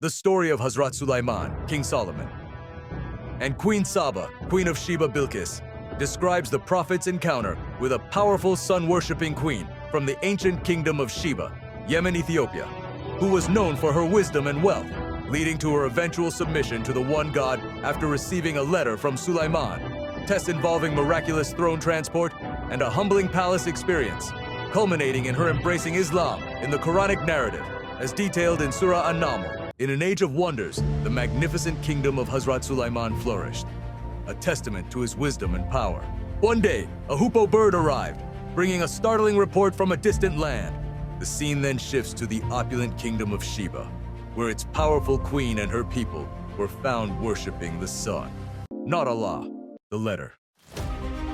the story of Hazrat Suleman, King Solomon. And Queen Saba, Queen of Sheba Balqees, describes the prophet's encounter with a powerful sun-worshipping queen from the ancient kingdom of Sheba, Yemen, Ethiopia, who was known for her wisdom and wealth, leading to her eventual submission to the one God after receiving a letter from Suleman, tests involving miraculous throne transport and a humbling palace experience, culminating in her embracing Islam in the Quranic narrative, as detailed in Surah Naml. In an age of wonders, the magnificent kingdom of Hazrat Suleman flourished, a testament to his wisdom and power. One day, a hoopoe bird arrived, bringing a startling report from a distant land. The scene then shifts to the opulent kingdom of Sheba, where its powerful queen and her people were found worshipping the sun, not Allah. The letter.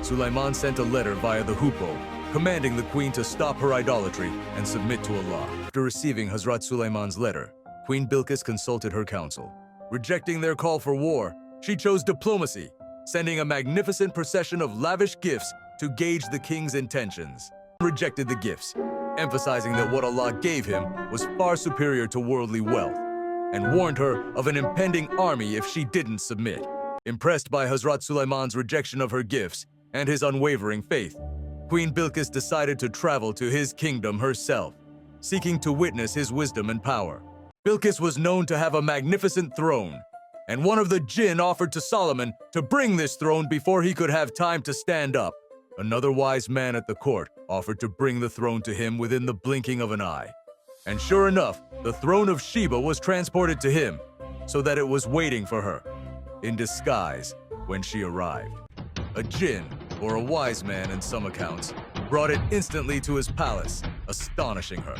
Suleman sent a letter via the hoopoe, commanding the queen to stop her idolatry and submit to Allah. After receiving Hazrat Suleman's letter, Queen Balqees consulted her council. Rejecting their call for war, she chose diplomacy, sending a magnificent procession of lavish gifts to gauge the king's intentions. He rejected the gifts, emphasizing that what Allah gave him was far superior to worldly wealth, and warned her of an impending army if she didn't submit. Impressed by Hazrat Suleman's rejection of her gifts and his unwavering faith, Queen Balqees decided to travel to his kingdom herself, seeking to witness his wisdom and power. Balqees was known to have a magnificent throne, and one of the jinn offered to Solomon to bring this throne before he could have time to stand up. Another wise man at the court offered to bring the throne to him within the blinking of an eye. And sure enough, the throne of Sheba was transported to him, so that it was waiting for her, in disguise, when she arrived. A jinn, or a wise man in some accounts, brought it instantly to his palace, astonishing her.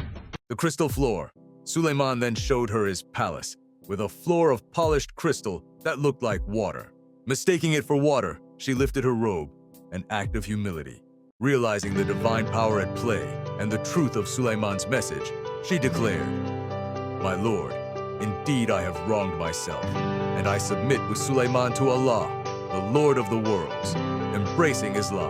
The crystal floor. Suleman then showed her his palace, with a floor of polished crystal that looked like water. Mistaking it for water, she lifted her robe, an act of humility. Realizing the divine power at play and the truth of Suleman's message, she declared, "My lord, indeed I have wronged myself, and I submit with Suleman to Allah, the Lord of the worlds," embracing Islam.